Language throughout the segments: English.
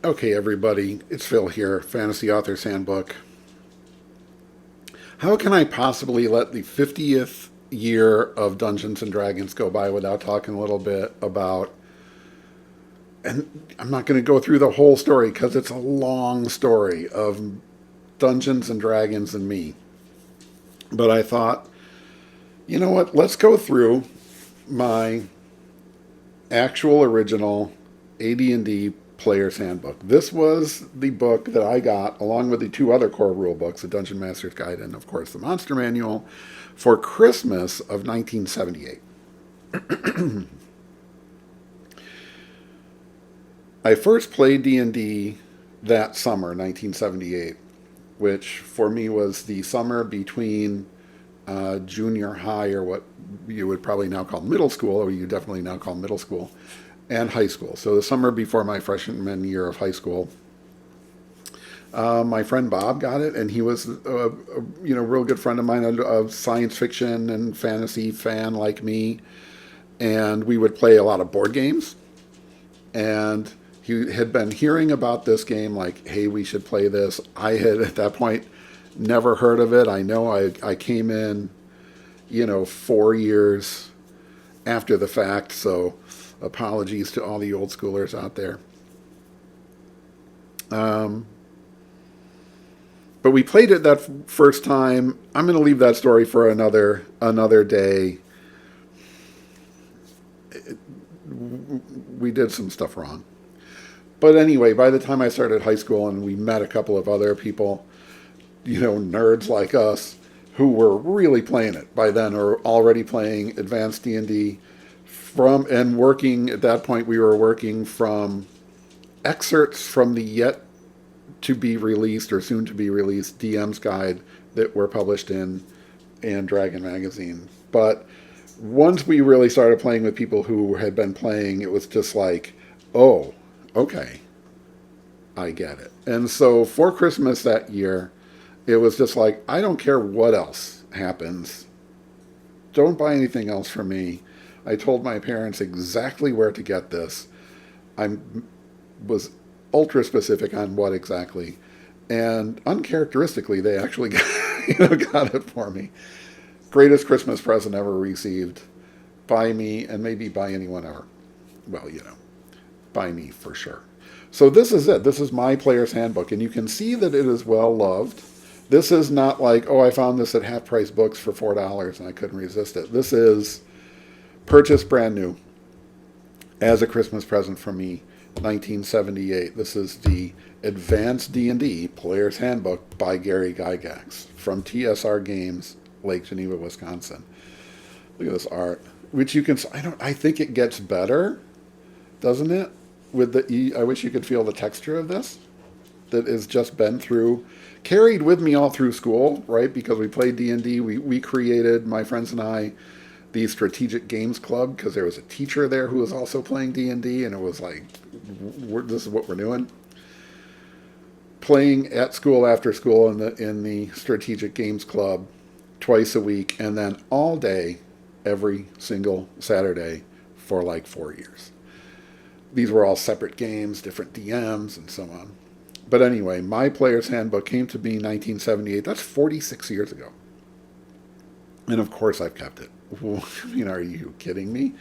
Okay, everybody, it's Phil here, Fantasy Authors Handbook. How can I possibly let the 50th year of Dungeons and Dragons go by without talking a little bit about, and I'm not going to go through the whole story because it's a long story of Dungeons and Dragons and me. But I thought, you know what, let's go through my actual original AD&D Players Handbook. This was the book that I got along with the two other core rule books, the Dungeon Master's Guide and of course the Monster Manual, for Christmas of 1978. I first played D&D that summer, 1978, which for me was the summer between junior high, or what you would probably now call middle school, or you definitely now call middle school, and high school. So the summer before my freshman year of high school, my friend Bob got it, and he was a real good friend of mine, a science fiction and fantasy fan like me, and we would play a lot of board games. And he had been hearing about this game, like, hey, we should play this. I had at that point never heard of it. I know I came in, 4 years after the fact, so apologies to all the old schoolers out there. But we played it that first time. I'm going to leave that story for another day. We did some stuff wrong. But anyway, by the time I started high school and we met a couple of other people, nerds like us, who were really playing it by then, or already playing advanced D&D and working, at that point we were working from excerpts from the yet to be released or soon to be released DM's guide that were published in Dragon magazine. But once we really started playing with people who had been playing, it was just like, oh, okay, I get it. And so for Christmas that year, it was just like, I don't care what else happens. Don't buy anything else for me. I told my parents exactly where to get this. I was ultra specific on what exactly. And uncharacteristically, they actually got it for me. Greatest Christmas present ever received by me, and maybe by anyone ever. Well, by me for sure. So this is it. This is my Player's Handbook, and you can see that it is well loved. This is not like, oh, I found this at half-price books for $4 and I couldn't resist it. This is purchased brand new as a Christmas present from me, 1978. This is the Advanced D&D Player's Handbook by Gary Gygax from TSR Games, Lake Geneva, Wisconsin. Look at this art, which you can, I think it gets better, doesn't it? I wish you could feel the texture of this that has just been carried with me all through school, right? Because we played D&D. We created, my friends and I, the Strategic Games Club, because there was a teacher there who was also playing D&D, and it was like, this is what we're doing. Playing at school, after school, in the Strategic Games Club twice a week, and then all day, every single Saturday for like 4 years. These were all separate games, different DMs, and so on. But anyway, my Player's Handbook came to me in 1978. That's 46 years ago. And of course I've kept it. Are you kidding me?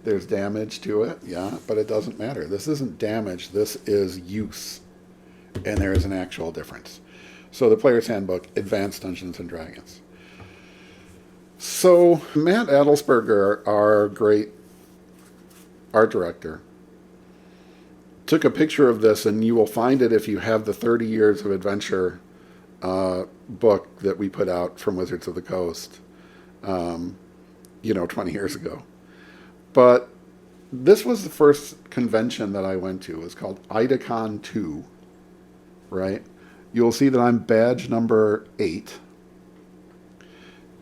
There's damage to it, yeah, but it doesn't matter. This isn't damage, this is use. And there is an actual difference. So the Player's Handbook, Advanced Dungeons and Dragons. So Matt Adelsberger, our great art director, took a picture of this, and you will find it if you have the 30 Years of Adventure book that we put out from Wizards of the Coast, 20 years ago. But this was the first convention that I went to. It was called IDACON 2, right? You'll see that I'm badge number 8.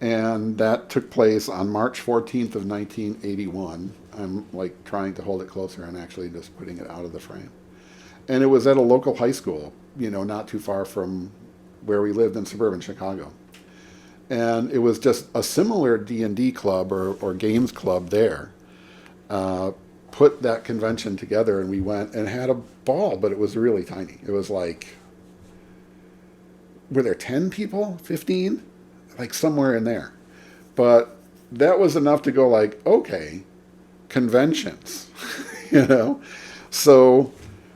And that took place on March 14th of 1981. I'm like trying to hold it closer and actually just putting it out of the frame. And it was at a local high school, not too far from where we lived in suburban Chicago. And it was just a similar D&D club or games club there. put that convention together, and we went and had a ball, but it was really tiny. It was like, were there 10 people, 15, like somewhere in there. But that was enough to go like, okay, conventions, you know. So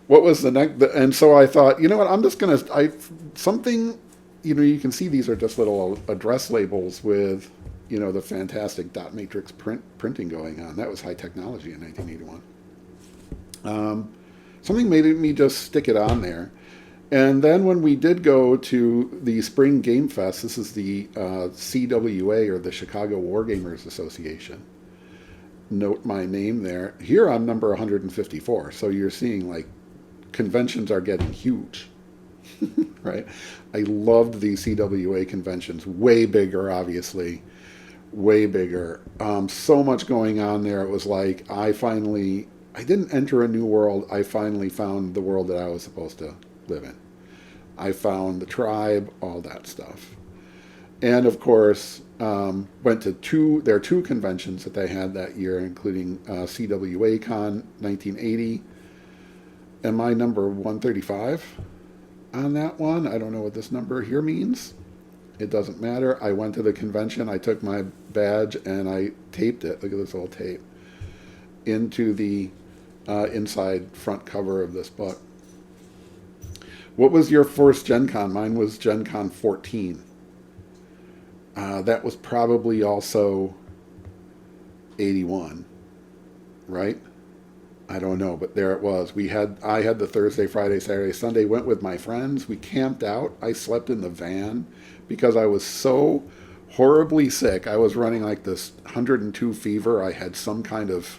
what was the next? And so I thought, you know what, I'm just gonna something, you know, you can see these are just little address labels with, you know, the fantastic dot matrix printing going on. That was high technology in 1981. Something made me just stick it on there. And then when we did go to the Spring Game Fest, this is the CWA, or the Chicago Wargamers Association. Note my name there. Here I'm number 154. So you're seeing like conventions are getting huge, right? I loved the CWA conventions. Way bigger, obviously. Way bigger. So much going on there. It was like I didn't enter a new world. I finally found the world that I was supposed to live in. I found the tribe, all that stuff. And of course, went to their two conventions that they had that year, including CWA Con 1980. Am I number 135 on that one? I don't know what this number here means. It doesn't matter. I went to the convention, I took my badge, and I taped it. Look at this old tape. Into the inside front cover of this book. What was your first Gen Con? Mine was Gen Con 14. That was probably also 81, right? I don't know, but there it was. I had the Thursday, Friday, Saturday, Sunday, went with my friends. We camped out. I slept in the van because I was so horribly sick. I was running like this 102 fever. I had some kind of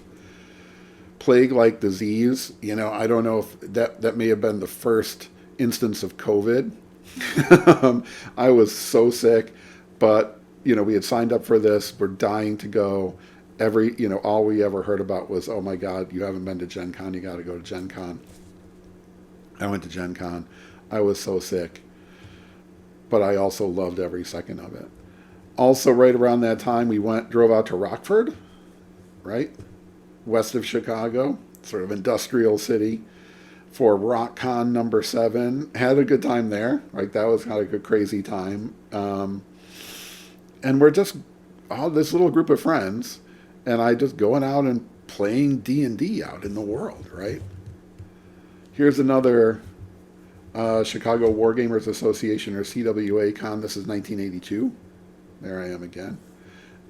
plague-like disease. You know, I don't know if that may have been the first instance of COVID. I was so sick, but you know, we had signed up for this. We're dying to go. All we ever heard about was, oh my God, you haven't been to Gen Con. You got to go to Gen Con. I went to Gen Con. I was so sick, but I also loved every second of it. Also, right around that time, we drove out to Rockford, right? West of Chicago, sort of industrial city, for RockCon number 7. Had a good time there. Like, that was kind of a crazy time. And we're just all this little group of friends, and I just going out and playing D&D out in the world, right? Here's another Chicago Wargamers Association, or CWA Con. This is 1982. There I am again.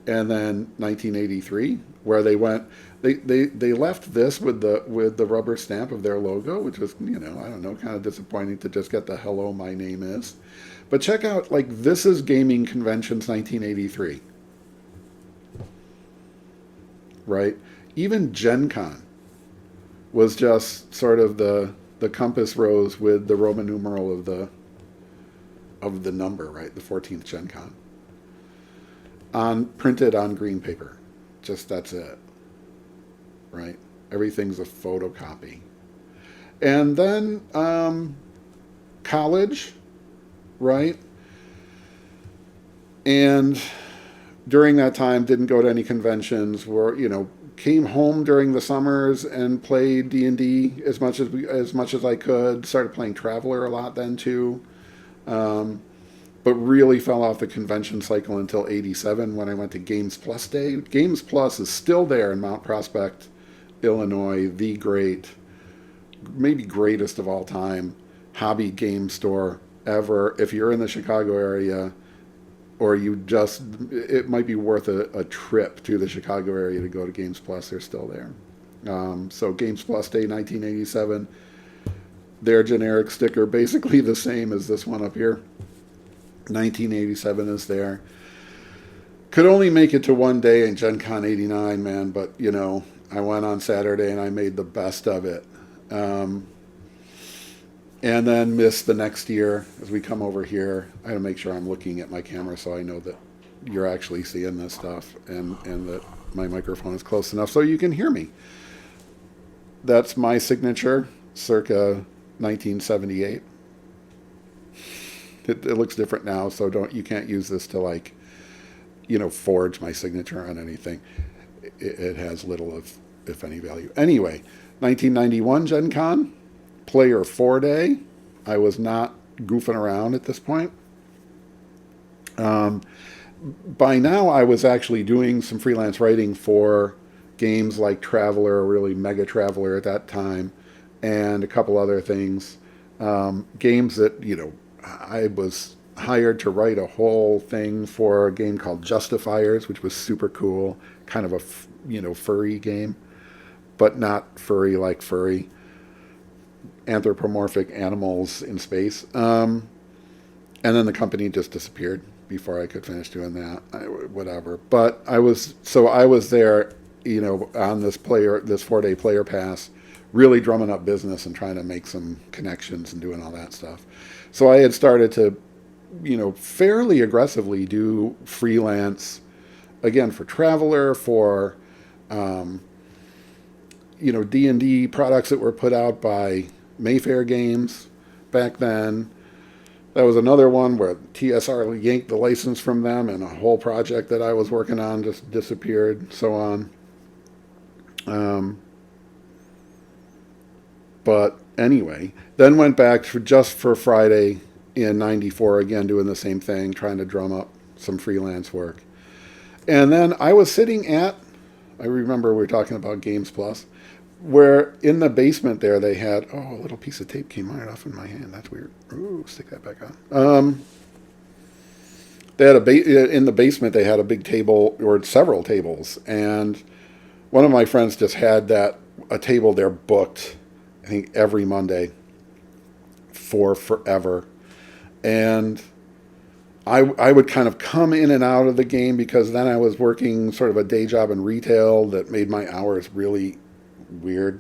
And then 1983, where they went, they left this with the rubber stamp of their logo, which was, you know, I don't know, kind of disappointing to just get the hello, my name is. But check out, like, this is Gaming Conventions 1983. Right? Even Gen Con was just sort of the compass rose with the Roman numeral of the number, right? The 14th Gen Con. Printed on green paper. Just that's it. Right? Everything's a photocopy. And then college, right? And during that time, didn't go to any conventions. Came home during the summers and played D&D as much as I could. Started playing Traveler a lot then too, but really fell off the convention cycle until '87 when I went to Games Plus Day. Games Plus is still there in Mount Prospect, Illinois. The great, maybe greatest of all time, hobby game store ever. If you're in the Chicago area, or it might be worth a trip to the Chicago area to go to Games Plus. They're still there. So Games Plus Day 1987, their generic sticker, basically the same as this one up here. 1987 is there. Could only make it to one day in Gen Con 89, man, but, you know, I went on Saturday and I made the best of it. And then missed the next year as we come over here. I gotta make sure I'm looking at my camera so I know that you're actually seeing this stuff and that my microphone is close enough so you can hear me. That's my signature, circa 1978. It looks different now, so you can't use this to forge my signature on anything. It has little of if any value. Anyway, 1991 Gen Con, Player 4-Day. I was not goofing around at this point. By now, I was actually doing some freelance writing for games like Traveler, really Mega Traveler at that time, and a couple other things. Games that, I was hired to write a whole thing for a game called Justifiers, which was super cool, kind of a, furry game, but not furry like furry, anthropomorphic animals in space. And then the company just disappeared before I could finish doing that. Whatever. But I was there, on this 4-day player pass, really drumming up business and trying to make some connections and doing all that stuff. So I had started to, fairly aggressively do freelance, again, for Traveler, for, D&D products that were put out by Mayfair Games back then. That was another one where TSR yanked the license from them and a whole project that I was working on just disappeared, so on. But anyway, then went back for Friday in 94, again doing the same thing, trying to drum up some freelance work. And then I was sitting I remember we were talking about Games Plus, where in the basement there they had, a little piece of tape came right off in my hand. That's weird. Ooh, stick that back on. They had in the basement they had a big table, or several tables, and one of my friends just had a table there booked, I think every Monday for forever. And I would kind of come in and out of the game because then I was working sort of a day job in retail that made my hours really weird,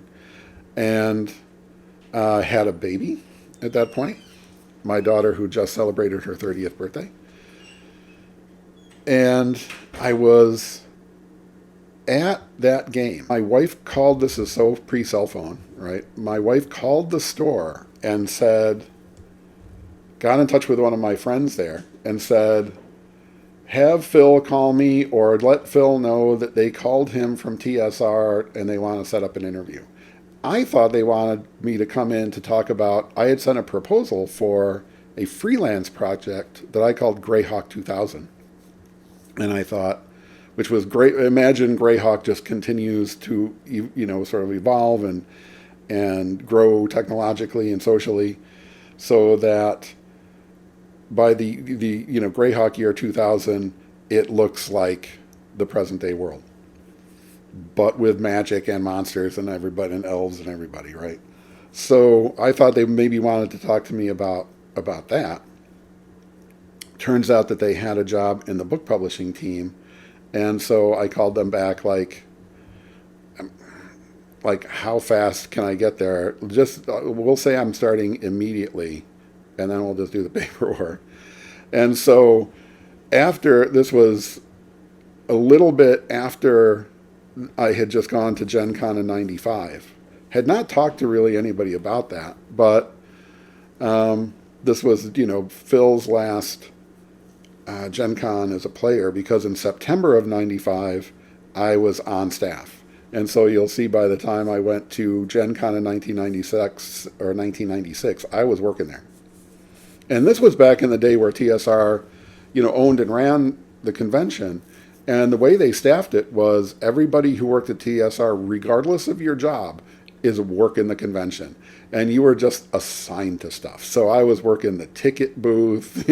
and had a baby at that point, my daughter, who just celebrated her 30th birthday. And I was at that game. My wife called, this is so pre-cell phone, right? My wife called the store and got in touch with one of my friends there and said, have Phil call me, or let Phil know that they called him from TSR and they want to set up an interview. I thought they wanted me to come in to talk about, I had sent a proposal for a freelance project that I called Greyhawk 2000. And I thought, which was great. Imagine Greyhawk just continues to, sort of evolve and grow technologically and socially, so that by the Greyhawk year 2000, it looks like the present day world, but with magic and monsters and everybody and elves and everybody, right? So I thought they maybe wanted to talk to me about that. Turns out that they had a job in the book publishing team, and so I called them back like how fast can I get there? Just we'll say I'm starting immediately, and then we'll just do the paperwork. And so this was a little bit after I had just gone to Gen Con in 95. Had not talked to really anybody about that, but this was, Phil's last Gen Con as a player, because in September of 95, I was on staff. And so you'll see by the time I went to Gen Con in 1996, I was working there. And this was back in the day where TSR, owned and ran the convention. And the way they staffed it was everybody who worked at TSR, regardless of your job, is working the convention. And you were just assigned to stuff. So I was working the ticket booth,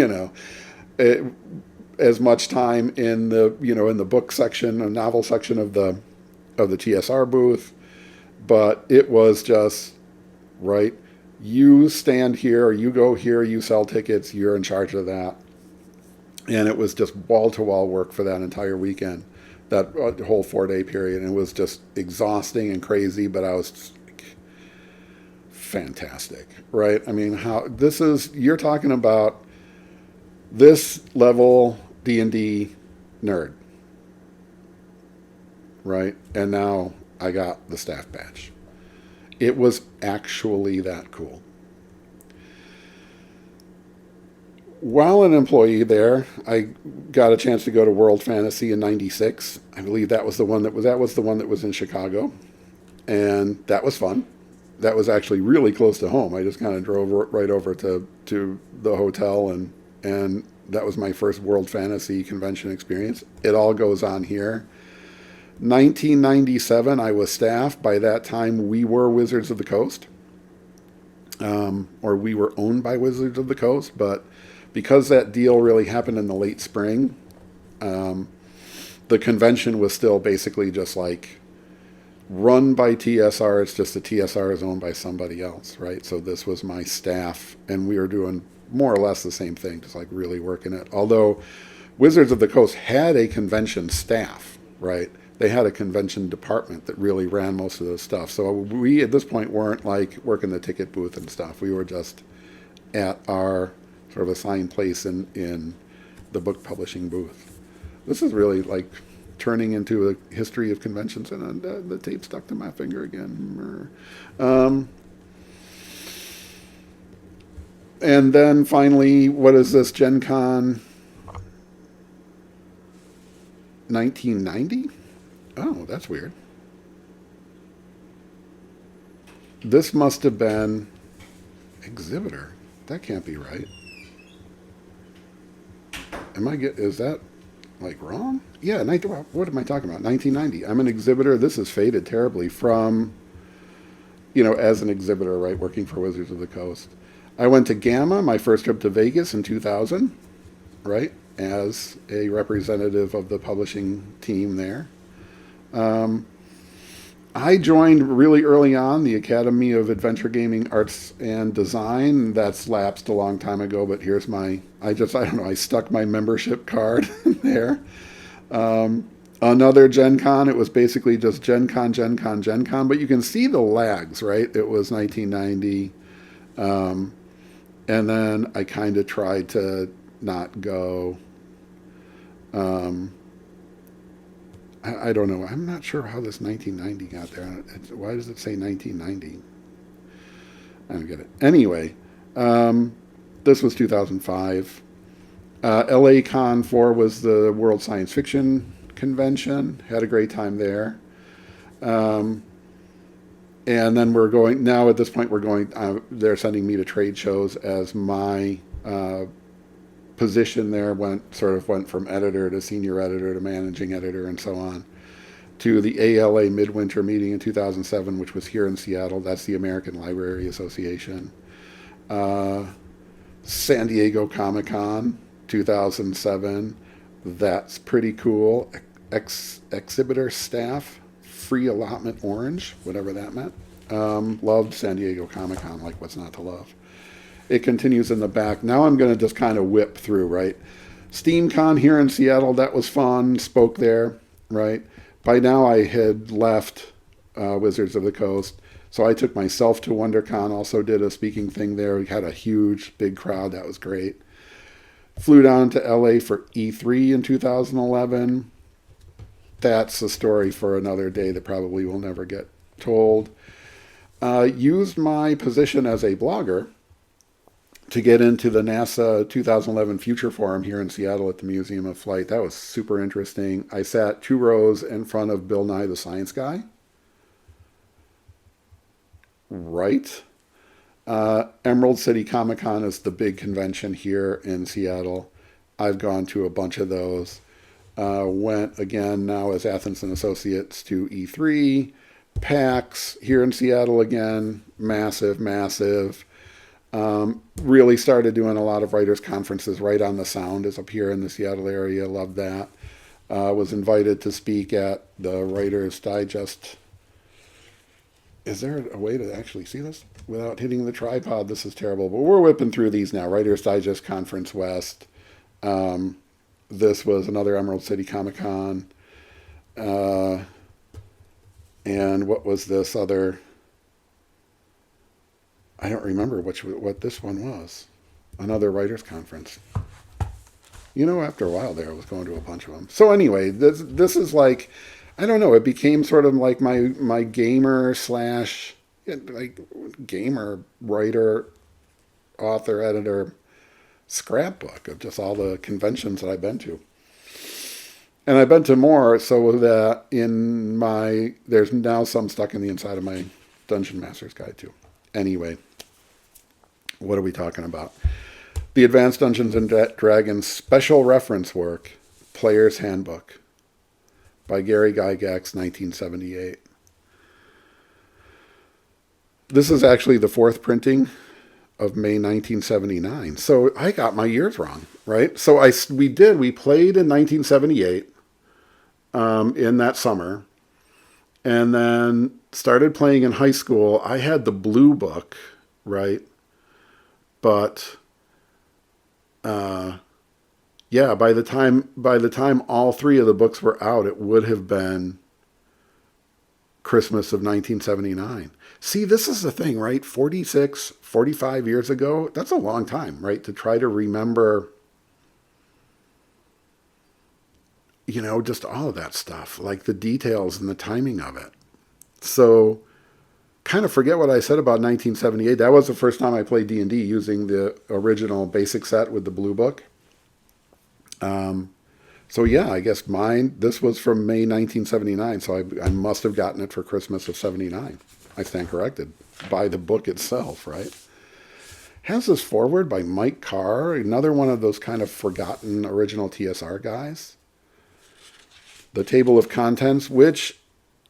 as much time in the, in the book section, a novel section of the TSR booth. But it was just, right, you stand here, you go here, you sell tickets, you're in charge of that. And it was just wall-to-wall work for that entire weekend, that whole 4-day period. And it was just exhausting and crazy, but I was just fantastic, right? I mean, you're talking about this level D&D nerd, right? And now I got the staff badge. It was actually that cool. While an employee there, I got a chance to go to World Fantasy in '96. I believe that was the one that was in Chicago. and that was fun. That was actually really close to home. I just kind of drove right over to the hotel, and that was my first World Fantasy Convention experience. It all goes on here. 1997, I was staff. By that time, we were Wizards of the Coast, or we were owned by Wizards of the Coast. But because that deal really happened in the late spring, um, the convention was still basically just like run by TSR. It's just the TSR is owned by somebody else, right? So this was my staff, and we were doing more or less the same thing, just like really working it. Although Wizards of the Coast had a convention staff, right? They had a convention department that really ran most of the stuff. So we, at this point, weren't like working the ticket booth and stuff. We were just at our sort of assigned place in the book publishing booth. This is really like turning into a history of conventions, and the tape stuck to my finger again. And then finally, what is this? Gen Con 1990? Oh, that's weird. This must have been exhibitor. That can't be right. Is that like wrong? Yeah, what am I talking about? 1990. I'm an exhibitor. This has faded terribly from, as an exhibitor, right, working for Wizards of the Coast. I went to Gamma, my first trip to Vegas in 2000, right, as a representative of the publishing team there. I joined really early on the Academy of Adventure Gaming Arts and Design. That's lapsed a long time ago, but here's I don't know, I stuck my membership card there. Another Gen Con, it was basically just Gen Con, Gen Con, Gen Con, but you can see the lags, right? It was 1990. And then I kind of tried to not go. I don't know. I'm not sure how this 1990 got there. Why does it say 1990? I don't get it. Anyway, this was 2005. LA Con 4 was the World Science Fiction Convention. Had a great time there. And then now at this point, they're sending me to trade shows as my position there went from editor to senior editor to managing editor and so on, to the ALA Midwinter meeting in 2007, which was here in Seattle. That's the American Library Association. San Diego Comic-Con 2007. That's pretty cool. Exhibitor staff, free allotment orange, whatever that meant. Loved San Diego Comic-Con, like what's not to love. It continues in the back. Now I'm going to just kind of whip through, right? SteamCon here in Seattle, that was fun. Spoke there, right? By now I had left Wizards of the Coast, so I took myself to WonderCon, also did a speaking thing there. We had a huge, big crowd. That was great. Flew down to LA for E3 in 2011. That's a story for another day that probably will never get told. Used my position as a blogger to get into the NASA 2011 Future Forum here in Seattle at the Museum of Flight. That was super interesting. I sat 2 rows in front of Bill Nye the Science Guy. Right. Emerald City Comic Con is the big convention here in Seattle. I've gone to a bunch of those. Went again now as Athens and Associates to E3. PAX here in Seattle again. Massive, massive. Really started doing a lot of writers' conferences. Right on the Sound is up here in the Seattle area. Loved that. Was invited to speak at the Writers' Digest. Is there a way to actually see this without hitting the tripod? This is terrible, but we're whipping through these now. Writers' Digest Conference West. This was another Emerald City Comic Con. And what was this other? I don't remember what this one was. Another writers' conference. After a while there, I was going to a bunch of them. So anyway, this is like, I don't know, it became sort of like my gamer slash, like gamer, writer, author, editor scrapbook of just all the conventions that I've been to. And I've been to more, so that there's now some stuck in the inside of my Dungeon Master's Guide too. Anyway, what are we talking about? The Advanced Dungeons and Dragons Special Reference Work, Players Handbook, by Gary Gygax, 1978. This is actually the fourth printing of May 1979. So I got my years wrong, right? So we played in 1978 in that summer, and then started playing in high school. I had the blue book, right? But yeah, by the time all three of the books were out, it would have been Christmas of 1979. See, this is the thing, right? 46, 45 years ago, that's a long time, right? To try to remember, just all of that stuff, like the details and the timing of it. So kind of forget what I said about 1978. That was the first time I played D&D using the original basic set with the blue book. So yeah, I guess this was from May 1979, so I must have gotten it for Christmas of 79. I stand corrected by the book itself, right? Has this foreword by Mike Carr, another one of those kind of forgotten original TSR guys. The table of contents, which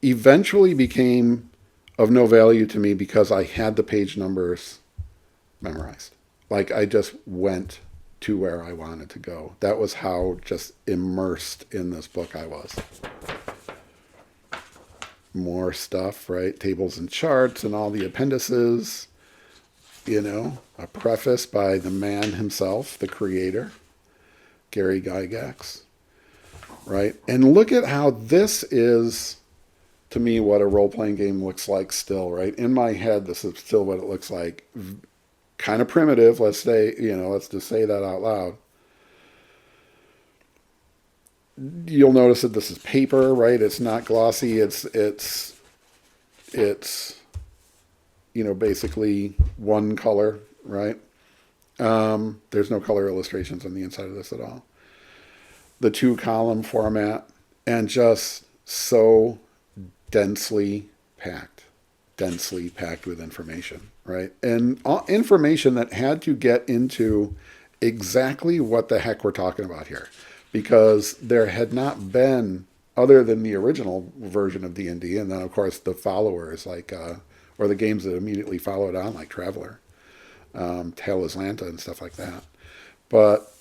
eventually became of no value to me because I had the page numbers memorized. Like I just went to where I wanted to go. That was how just immersed in this book I was. More stuff, right? Tables and charts and all the appendices. A preface by the man himself, the creator, Gary Gygax, right? And look at how this is, to me, what a role-playing game looks like still, right? In my head, this is still what it looks like. Kind of primitive, let's just say that out loud. You'll notice that this is paper, right? It's not glossy. It's basically one color, right? There's no color illustrations on the inside of this at all. The 2-column format, and just so densely packed with information, right? And information that had to get into exactly what the heck we're talking about here, because there had not been, other than the original version of D&D, and then of course the followers or the games that immediately followed on, like Traveller, Tale Atlanta and stuff like that. But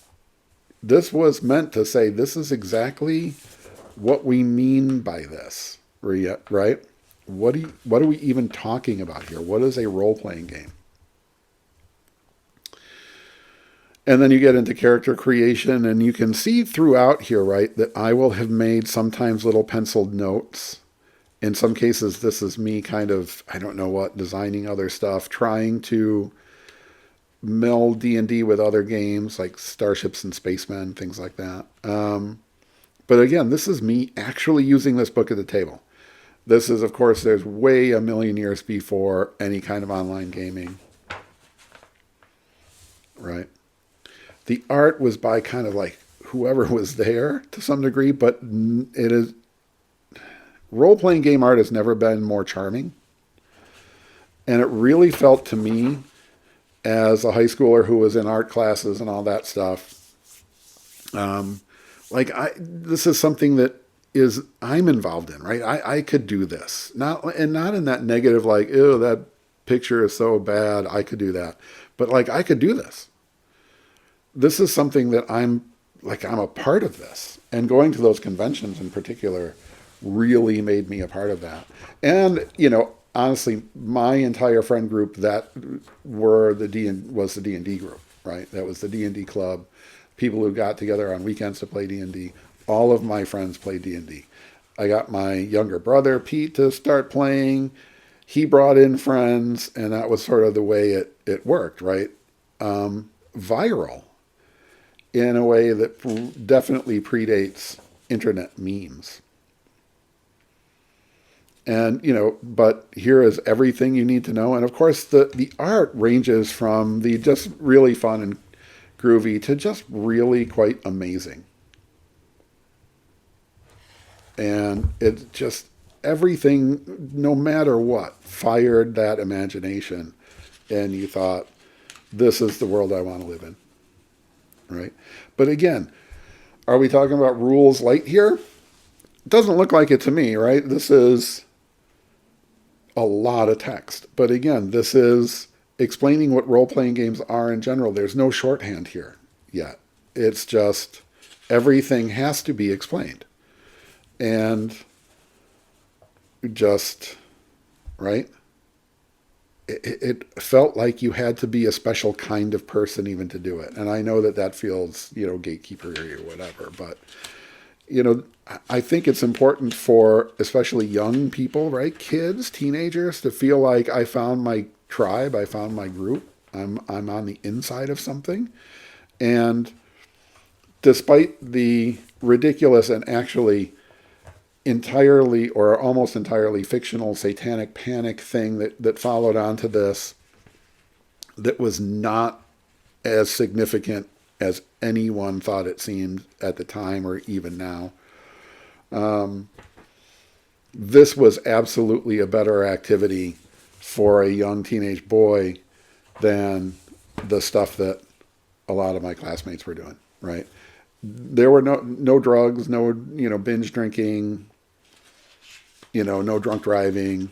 this was meant to say, this is exactly what we mean by this, right? What are we even talking about here? What is a role-playing game? And then you get into character creation, and you can see throughout here, right, that I will have made sometimes little penciled notes. In some cases, this is me kind of, I don't know what, designing other stuff, trying to meld D&D with other games like Starships and Spacemen, things like that. But again, this is me actually using this book at the table. This is, of course, there's way a million years before any kind of online gaming, right? The art was by kind of like whoever was there to some degree, but it is, role-playing game art has never been more charming. And it really felt to me, as a high schooler who was in art classes and all that stuff, this is something that I'm involved in, right? I could do this. Not in that negative, like, ew, that picture is so bad, I could do that. But like, I could do this. This is something that I'm a part of this. And going to those conventions in particular really made me a part of that. And, honestly, my entire friend group that was the D&D group, right? That was the D&D club. People who got together on weekends to play D&D. All of my friends played D&D. I got my younger brother, Pete, to start playing. He brought in friends, and that was sort of the way it worked, right? Viral in a way that definitely predates internet memes. And, but here is everything you need to know. And of course, the art ranges from the just really fun and groovy to just really quite amazing. And it just, everything, no matter what, fired that imagination. And you thought, this is the world I want to live in, right? But again, are we talking about rules light here? It doesn't look like it to me, right? This is a lot of text. But again, this is explaining what role-playing games are in general. There's no shorthand here yet. It's just everything has to be explained. And just, right? It felt like you had to be a special kind of person even to do it. And I know that feels, gatekeeper-y or whatever. But, I think it's important for especially young people, right? Kids, teenagers, to feel like I found my tribe, I found my group. I'm on the inside of something. And despite the ridiculous and actually entirely or almost entirely fictional satanic panic thing that followed onto this, that was not as significant as anyone thought it seemed at the time or even now. This was absolutely a better activity for a young teenage boy than the stuff that a lot of my classmates were doing, right? There were no drugs, no, binge drinking, no drunk driving,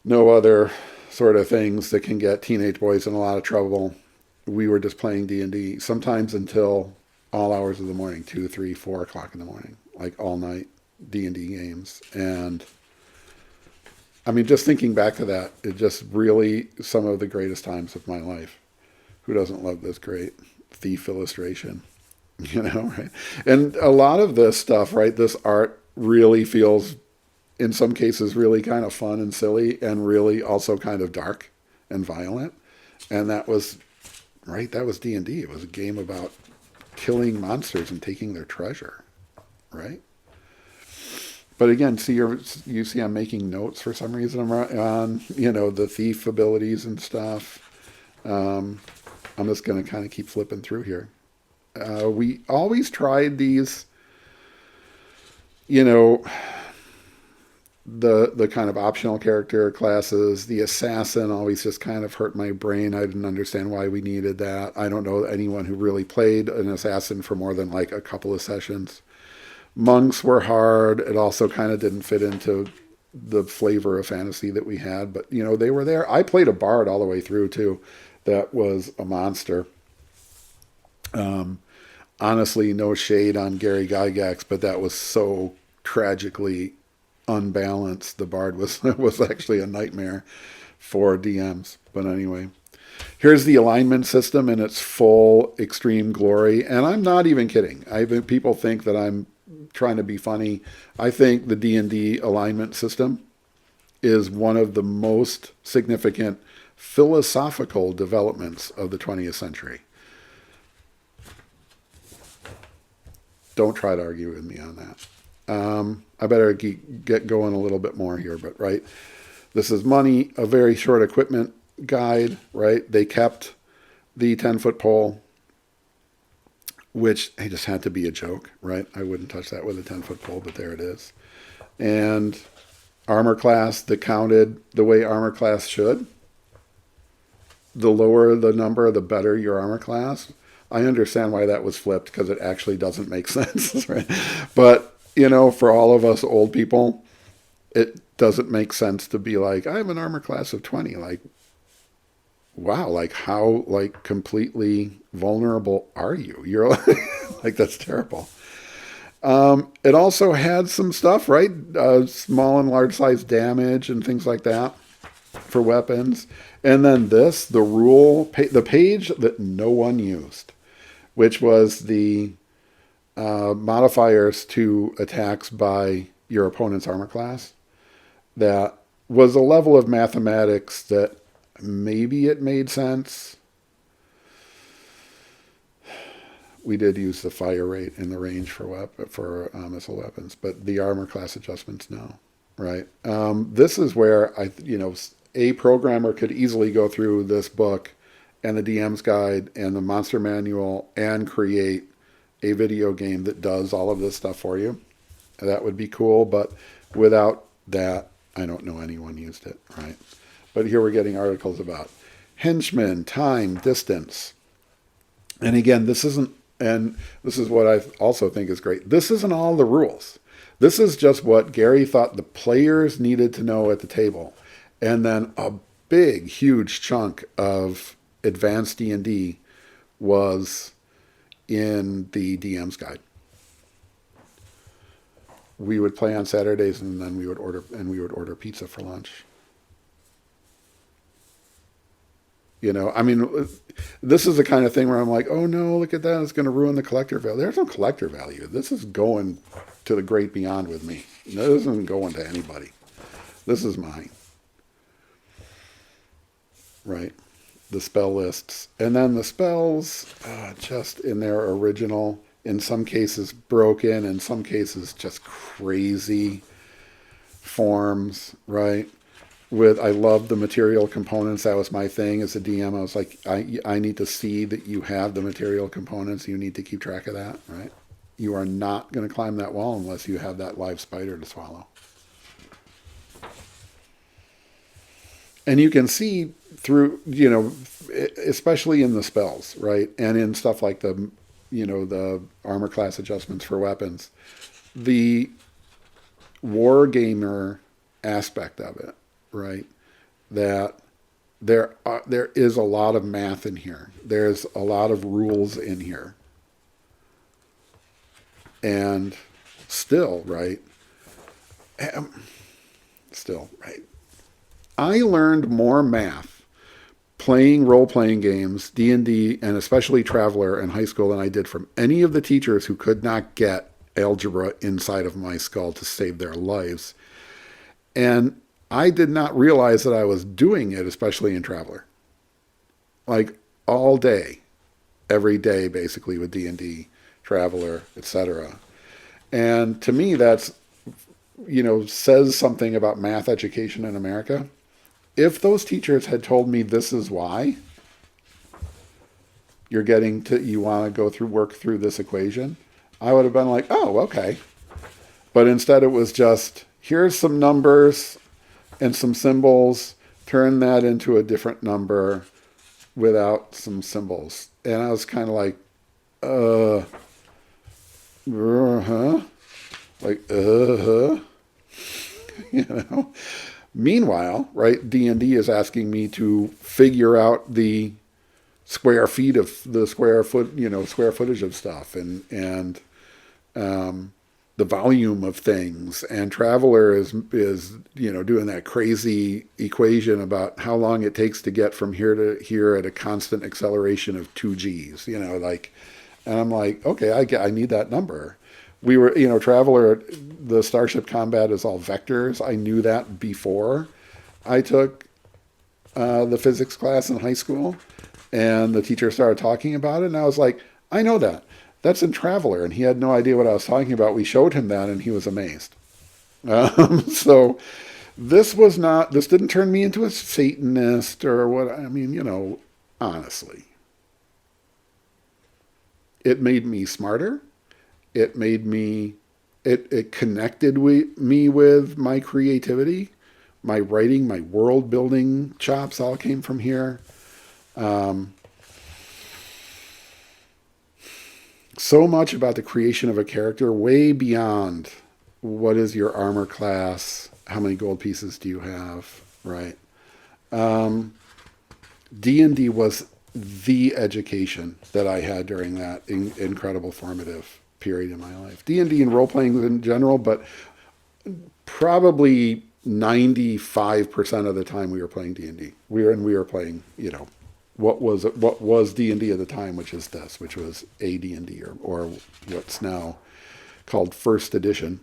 no other sort of things that can get teenage boys in a lot of trouble. We were just playing D&D, sometimes until all hours of the morning, 2, 3, 4 o'clock in the morning, like all night D&D games. And I mean, just thinking back to that, it just really some of the greatest times of my life. Who doesn't love this great thief illustration? Right? And a lot of this stuff, right, this art really feels, in some cases, really kind of fun and silly, and really also kind of dark and violent. And that was, right, that was D&D. It was a game about killing monsters and taking their treasure, right? But again, you see I'm making notes for some reason on, the thief abilities and stuff. I'm just going to kind of keep flipping through here. We always tried these, the kind of optional character classes. The assassin always just kind of hurt my brain. I didn't understand why we needed that. I don't know anyone who really played an assassin for more than like a couple of sessions. Monks were hard. It also kind of didn't fit into the flavor of fantasy that we had, but they were there. I played a bard all the way through too. That was a monster. Honestly, no shade on Gary Gygax, but that was so tragically unbalanced. The bard was actually a nightmare for DMs. But anyway, here's the alignment system in its full extreme glory, and I'm not even kidding. People think that I'm trying to be funny. I think the D&D alignment system is one of the most significant philosophical developments of the 20th century. Don't try to argue with me on that. I better get going a little bit more here, but right. This is money, a very short equipment guide, right? They kept the 10-foot pole, which it just had to be a joke, right? I wouldn't touch that with a 10-foot pole, but there it is. And armor class that counted the way armor class should. The lower the number, the better your armor class. I understand why that was flipped, because it actually doesn't make sense, right? But, for all of us old people, it doesn't make sense to be like, I have an armor class of 20. Like, wow, like how, like completely vulnerable are you? You're like, that's terrible. It also had some stuff, right? Small and large size damage and things like that for weapons. And then the page that no one used, which was the modifiers to attacks by your opponent's armor class. That was a level of mathematics that maybe it made sense. We did use the fire rate and the range for missile weapons, but the armor class adjustments, no. Right? This is where a programmer could easily go through this book and the DM's guide and the monster manual and create a video game that does all of this stuff for you. That would be cool, but without that, I don't know anyone used it, right? But here we're getting articles about henchmen, time, distance. And again, this isn't, and this is what I also think is great. This isn't all the rules. This is just what Gary thought the players needed to know at the table. And then a big, huge chunk of advanced D&D was in the DM's guide. We would play on Saturdays, and then we would order pizza for lunch. I mean, this is the kind of thing where I'm like, oh no, look at that, it's going to ruin the collector value. There's no collector value. This is going to the great beyond with me. This isn't going to anybody. This is mine. Right? The spell lists. And then the spells, just in their original, in some cases broken, in some cases just crazy forms, right? I love the material components. That was my thing as a DM. I was like, I need to see that you have the material components. You need to keep track of that, right? You are not going to climb that wall unless you have that live spider to swallow. And you can see through, especially in the spells, right? And in stuff like the armor class adjustments for weapons, the war gamer aspect of it, right? That there is a lot of math in here. There's a lot of rules in here. And still, right? I learned more math playing role-playing games, D&D, and especially Traveler in high school than I did from any of the teachers who could not get algebra inside of my skull to save their lives. And I did not realize that I was doing it, especially in Traveler. Like all day, every day, basically, with D&D, Traveler, etc. And to me, that's, says something about math education in America. If those teachers had told me this is why you want to work through this equation, I would have been like, oh, okay. But instead it was just, here's some numbers and some symbols, turn that into a different number without some symbols. And I was kind of like, like, Meanwhile, right, D&D is asking me to figure out the square footage of stuff and the volume of things. And Traveler is doing that crazy equation about how long it takes to get from here to here at a constant acceleration of 2Gs, and I'm like, okay, I need that number. We were, Traveler, the Starship combat is all vectors. I knew that before I took the physics class in high school, and the teacher started talking about it, and I was like, I know that. That's in Traveler, and he had no idea what I was talking about. We showed him that, and he was amazed. So this didn't turn me into a Satanist or what, honestly. It made me smarter. It made me, it connected me with my creativity, my writing, my world building chops all came from here. So much about the creation of a character, way beyond what is your armor class, how many gold pieces do you have, right? D&D was the education that I had during that incredible formative period in my life. D&D and role-playing in general, but probably 95% of the time we were playing D&D. We were playing, what was D&D at the time, which was AD&D or what's now called First Edition.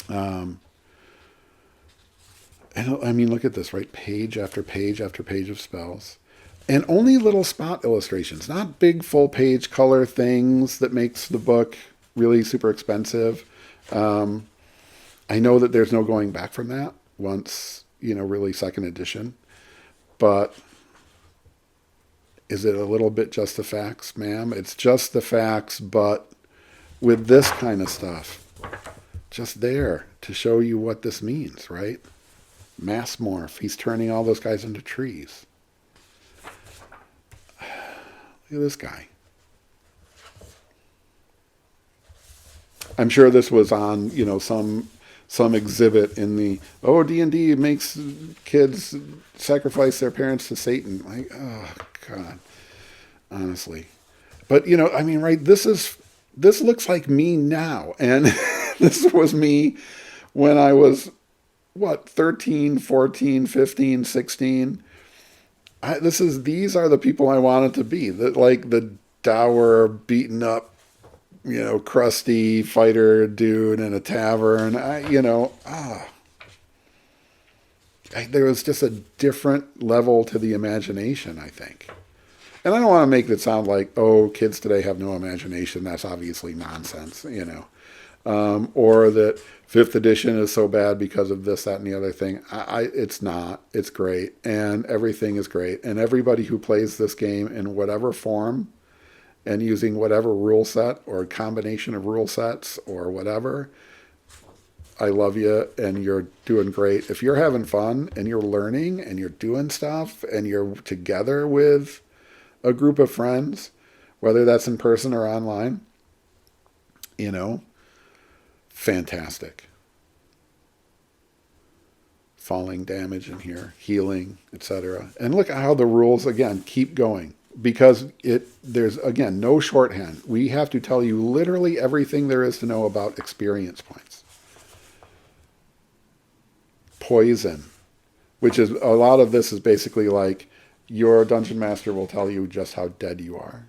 And look at this, right? Page after page after page of spells. And only little spot illustrations, not big full page color things that makes the book really super expensive. I know that there's no going back from that once, really second edition. But Is it a little bit just the facts, ma'am? It's just the facts, but with this kind of stuff, just there to show you what this means, right? Mass morph. He's turning all those guys into trees. Look at this guy. I'm sure this was on, some exhibit in the, D&D makes kids sacrifice their parents to Satan. Like, oh, God. Honestly. But, right, this looks like me now. And this was me when I was, 13, 14, 15, 16. These are the people I wanted to be. The dour, beaten up, crusty fighter dude in a tavern. There was just a different level to the imagination, I think. And I don't want to make it sound like, kids today have no imagination. That's obviously nonsense, or that 5th edition is so bad because of this, that, and the other thing. It's not. It's great. And everything is great. And everybody who plays this game in whatever form and using whatever rule set or combination of rule sets or whatever, I love you and you're doing great. If you're having fun and you're learning and you're doing stuff and you're together with a group of friends, whether that's in person or online, fantastic. Falling damage in here, healing, etc. And look at how the rules, again, keep going. Because there's, again, no shorthand. We have to tell you literally everything there is to know about experience points. Poison, which is, a lot of this is basically like, your dungeon master will tell you just how dead you are.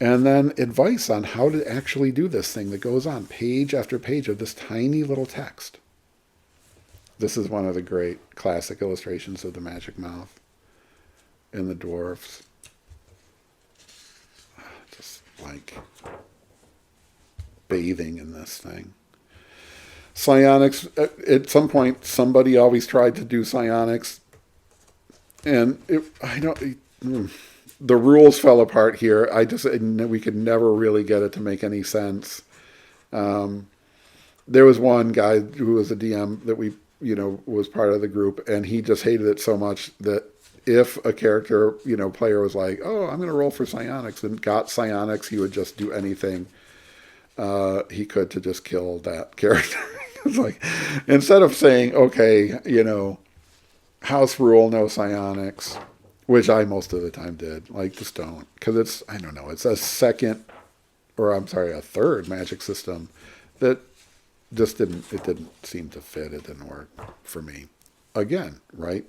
And then advice on how to actually do this thing that goes on page after page of this tiny little text. This is one of the great classic illustrations of the magic mouth and the dwarves. Just like bathing in this thing. Psionics, at some point, somebody always tried to do psionics. And the rules fell apart here. We could never really get it to make any sense. There was one guy who was a DM that we, was part of the group, and he just hated it so much that if a character, player was like, I'm going to roll for psionics and got psionics, he would just do anything he could to just kill that character. It's like, instead of saying, okay, house rule, no psionics, which I most of the time did, like, just don't. Because it's a third magic system that just didn't seem to fit. It didn't work for me. Again, right?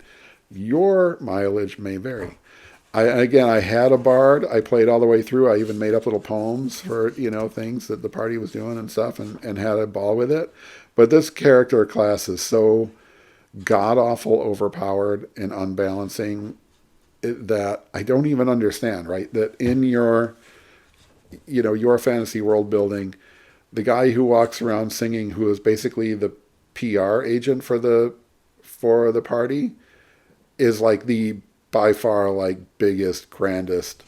Your mileage may vary. I had a bard. I played all the way through. I even made up little poems for, things that the party was doing and stuff, and had a ball with it. But this character class is so god-awful overpowered and unbalancing that I don't even understand, right? That in your fantasy world building, the guy who walks around singing, who is basically the PR agent for the party, is like the by far like biggest, grandest,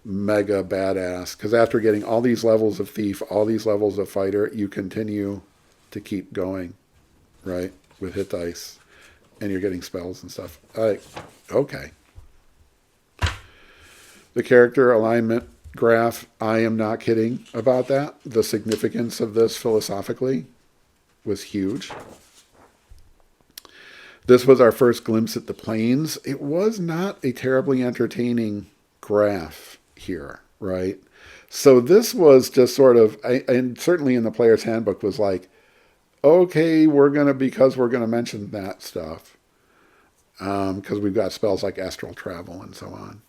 mega badass. Because after getting all these levels of thief, all these levels of fighter, you continue to keep going, right? With hit dice, and you're getting spells and stuff. Okay. The character alignment graph, I am not kidding about that. The significance of this philosophically was huge. This was our first glimpse at the planes. It was not a terribly entertaining graph here, right? So this was just sort of, and certainly in the Player's Handbook was like, okay, because we're going to mention that stuff. Because we've got spells like astral travel and so on.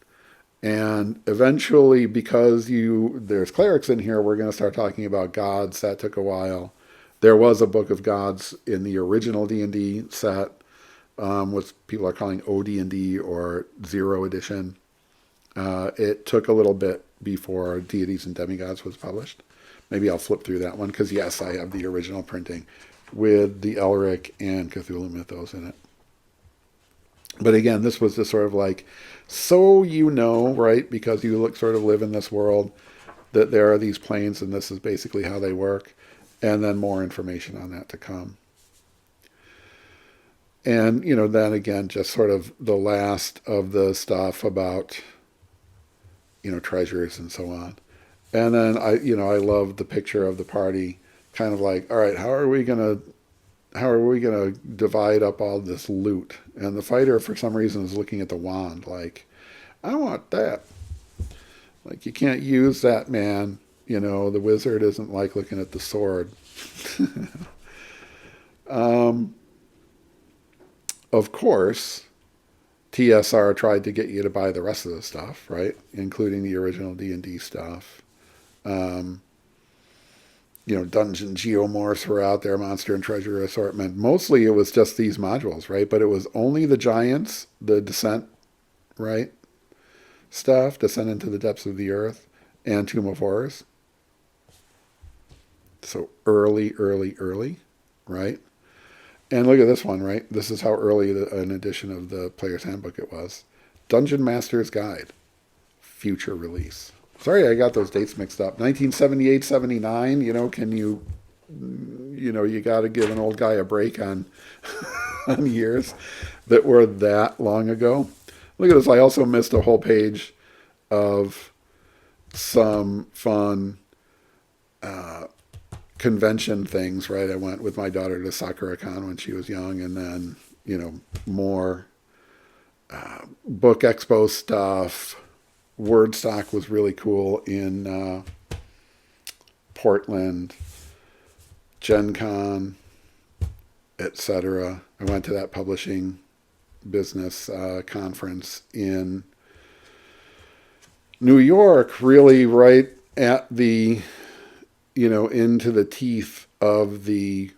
And eventually, because there's clerics in here, we're going to start talking about gods. That took a while. There was a book of gods in the original D&D set, what people are calling OD&D or Zero Edition. It took a little bit before Deities and Demigods was published. Maybe I'll flip through that one, because yes, I have the original printing with the Elric and Cthulhu mythos in it. But again, this was just sort of like, so you know, right? Because you look sort of live in this world that there are these planes and this is basically how they work. And then more information on that to come. And, then again, just sort of the last of the stuff about, treasures and so on. And then I love the picture of the party, kind of like, all right, how are we gonna divide up all this loot? And the fighter, for some reason, is looking at the wand, like, I want that. Like, you can't use that, man. The wizard isn't like looking at the sword. um, of course, TSR tried to get you to buy the rest of the stuff, right? Including the original D&D stuff. Um, Dungeon Geomorphs were out there, Monster and Treasure Assortment. Mostly it was just these modules, right? But it was only the Giants, the Descent, right? Stuff, Descent into the Depths of the Earth, and Tomb of Horrors. So early, right? And look at this one, right? This is how early an edition of the Player's Handbook it was. Dungeon Master's Guide, future release. Sorry, I got those dates mixed up. 1978, 79, can you got to give an old guy a break on, on years that were that long ago. Look at this. I also missed a whole page of some fun convention things, right? I went with my daughter to SakuraCon when she was young, and then, more book expo stuff. Wordstock was really cool in Portland, Gen Con, etc. I went to that publishing business conference in New York, really right at the, into the teeth of that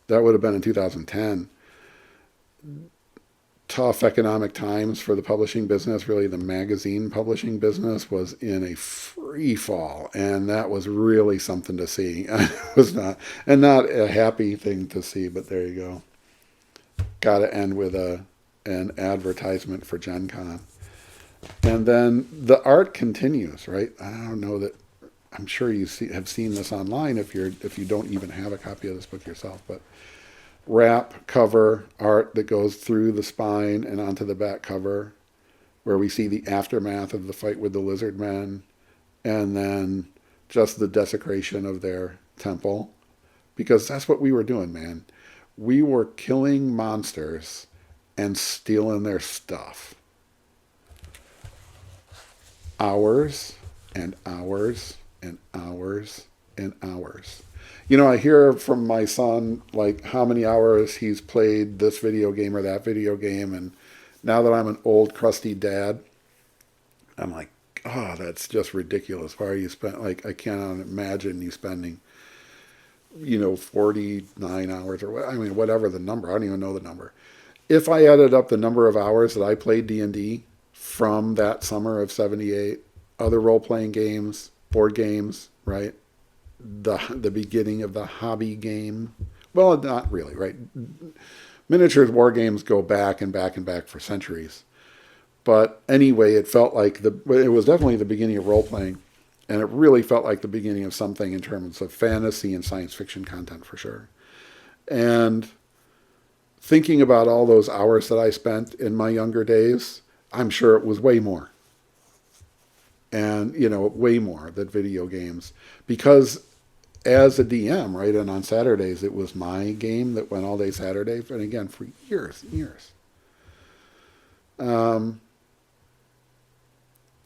would have been in 2010. Tough economic times for the publishing business. Really, the magazine publishing business was in a free fall, and that was really something to see. It was not a happy thing to see, but there you go. Got to end with an advertisement for Gen Con. And then the art continues, right? I don't know that, I'm sure you have seen this online if you don't even have a copy of this book yourself, but wrap cover art that goes through the spine and onto the back cover, where we see the aftermath of the fight with the lizard men, and then just the desecration of their temple, because that's what we were doing, man. We were killing monsters and stealing their stuff. Hours and hours and hours and hours. I hear from my son, like, how many hours he's played this video game or that video game. And now that I'm an old, crusty dad, I'm like, oh, that's just ridiculous. Why are you I cannot imagine you spending, 49 hours or whatever the number. I don't even know the number. If I added up the number of hours that I played D&D from that summer of 78, other role-playing games, board games, right? The beginning of the hobby game. Well, not really, right? Miniatures war games go back and back and back for centuries. But anyway, it felt like it was definitely the beginning of role-playing, and it really felt like the beginning of something in terms of fantasy and science fiction content for sure. And thinking about all those hours that I spent in my younger days, I'm sure it was way more. And, way more than video games. Because as a DM, right, and on Saturdays, it was my game that went all day Saturday, and again, for years and years. A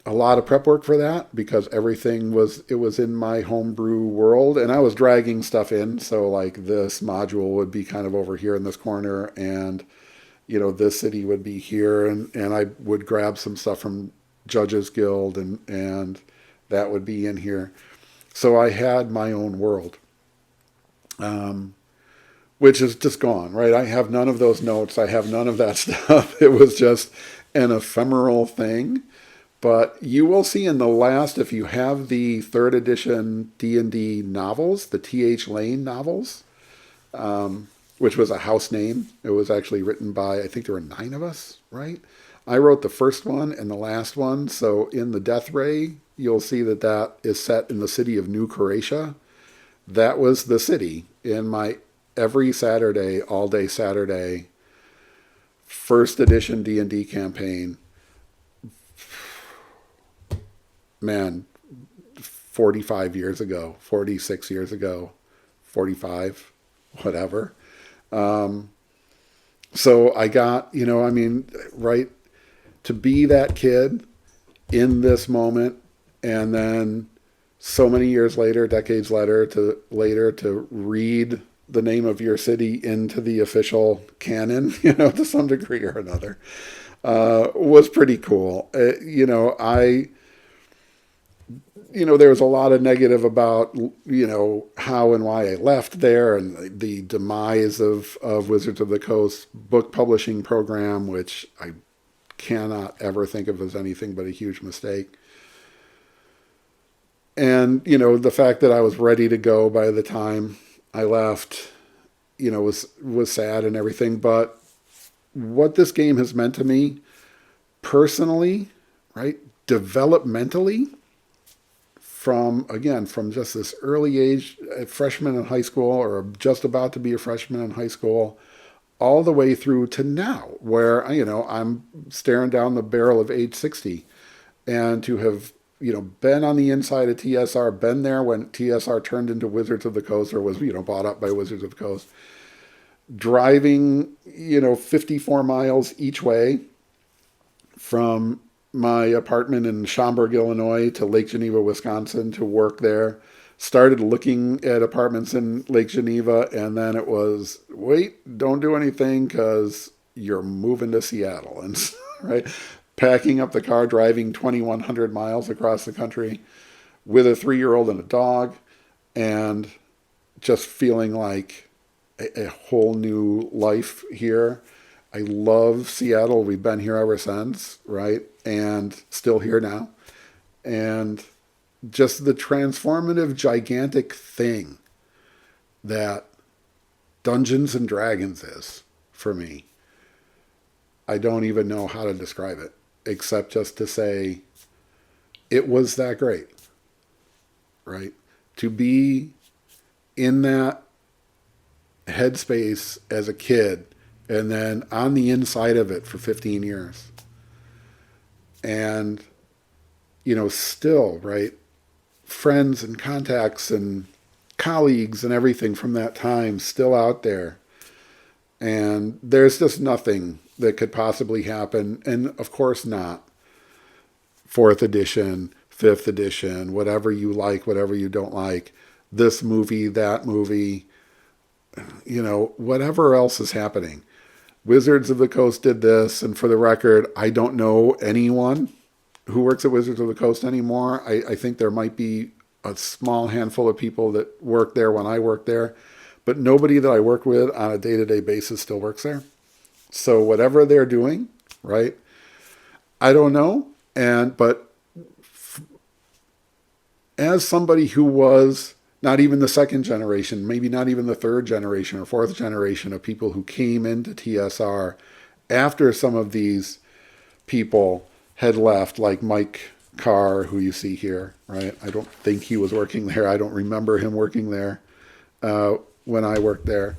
lot of prep work for that, because everything was in my homebrew world, and I was dragging stuff in. So like this module would be kind of over here in this corner, and this city would be here, and I would grab some stuff from Judges Guild, and that would be in here. So I had my own world, which is just gone, right? I have none of those notes. I have none of that stuff. It was just an ephemeral thing. But you will see in the last, if you have the 3rd edition D&D novels, the T.H. Lane novels, which was a house name. It was actually written by, I think there were 9 of us, right? I wrote the first one and the last one. So in the Death Ray, you'll see that that is set in the city of New Croatia. That was the city in my every Saturday, all day Saturday, first edition D&D campaign. Man, 45 years ago, 46 years ago, 45, whatever. So I got, right, to be that kid in this moment, and then so many years later, decades later, to read the name of your city into the official canon, to some degree or another, was pretty cool. There was a lot of negative about, how and why I left there, and the demise of Wizards of the Coast book publishing program, which I cannot ever think of as anything but a huge mistake. And, the fact that I was ready to go by the time I left, was sad and everything. But what this game has meant to me personally, right, developmentally, from just this early age, a freshman in high school or just about to be a freshman in high school, all the way through to now, where, I'm staring down the barrel of age 60, and to have, been on the inside of TSR, been there when TSR turned into Wizards of the Coast, or was, bought up by Wizards of the Coast, driving, 54 miles each way from my apartment in Schaumburg, Illinois to Lake Geneva, Wisconsin to work there. Started looking at apartments in Lake Geneva, and then it was, wait, don't do anything because you're moving to Seattle. And right, packing up the car, driving 2,100 miles across the country with a 3-year-old and a dog, and just feeling like a whole new life here. I love Seattle. We've been here ever since, right? And still here now. And just the transformative, gigantic thing that Dungeons and Dragons is for me. I don't even know how to describe it, except just to say it was that great, right? To be in that headspace as a kid, and then on the inside of it for 15 years. And, still, right, friends and contacts and colleagues and everything from that time still out there. And there's just nothing that could possibly happen. And of course not 4th edition, 5th edition, whatever you like, whatever you don't like, this movie, that movie, whatever else is happening. Wizards of the Coast did this, and for the record, I don't know anyone who works at Wizards of the Coast anymore. I think there might be a small handful of people that worked there when I worked there, but nobody that I work with on a day-to-day basis still works there. So whatever they're doing, right, I don't know. But as somebody who was not even the second generation, maybe not even the third generation or fourth generation of people who came into TSR after some of these people had left, like Mike Carr, who you see here, right? I don't think he was working there. I don't remember him working there when I worked there.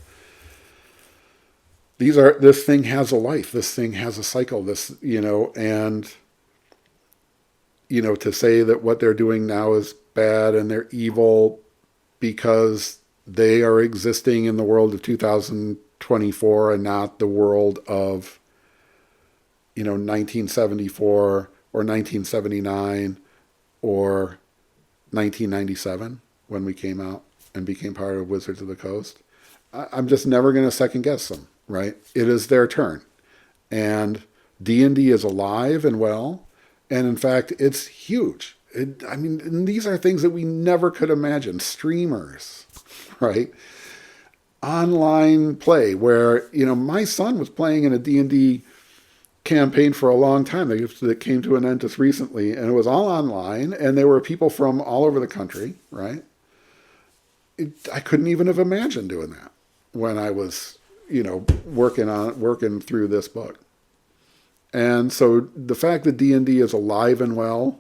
This thing has a life. This thing has a cycle. And to say that what they're doing now is bad and they're evil because they are existing in the world of 2024 and not the world of, 1974 or 1979 or 1997 when we came out and became part of Wizards of the Coast. I'm just never going to second guess them, right? It is their turn. And D&D is alive and well. And in fact, it's huge. And these are things that we never could imagine. Streamers, right? Online play where, my son was playing in a D&D campaign for a long time that came to an end just recently, and it was all online, and there were people from all over the country, right? I couldn't even have imagined doing that when I was working through this book. And so the fact that D&D is alive and well,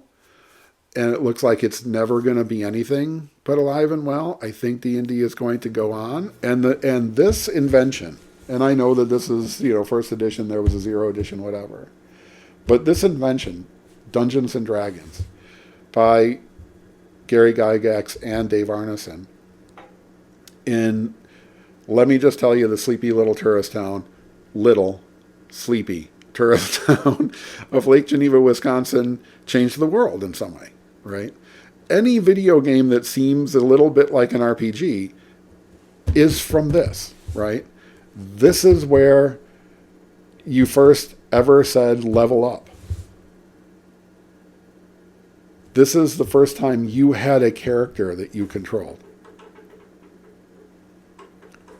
and it looks like it's never going to be anything but alive and well, I think D&D is going to go on. And this invention, and I know that this is, first edition, there was a 0 edition, whatever. But this invention, Dungeons and Dragons, by Gary Gygax and Dave Arneson, let me just tell you, the sleepy little tourist town, little sleepy tourist town of Lake Geneva, Wisconsin, changed the world in some way, right? Any video game that seems a little bit like an RPG is from this, right? This is where you first ever said level up. This is the first time you had a character that you controlled.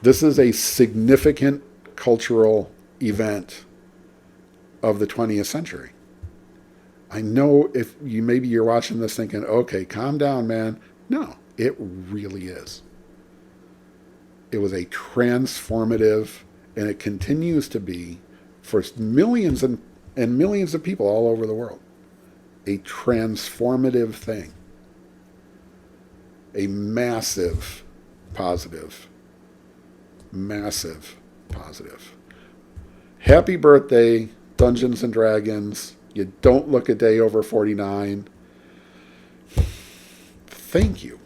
This is a significant cultural event of the 20th century. I know if you're watching this thinking, okay, calm down, man. No, it really is. It was a transformative, and it continues to be for millions and millions of people all over the world, a transformative thing. A massive positive. Massive positive. Happy birthday, Dungeons and Dragons. You don't look a day over 49. Thank you.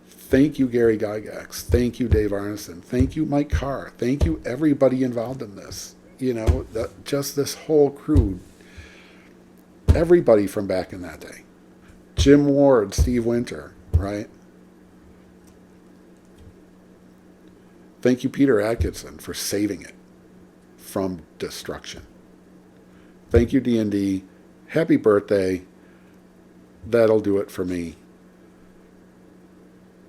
Thank you, Gary Gygax. Thank you, Dave Arneson. Thank you, Mike Carr. Thank you, everybody involved in this. Just this whole crew. Everybody from back in that day. Jim Ward, Steve Winter, right? Thank you, Peter Atkinson, for saving it from destruction. Thank you, D&D. Happy birthday. That'll do it for me.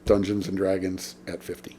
Dungeons and Dragons at 50.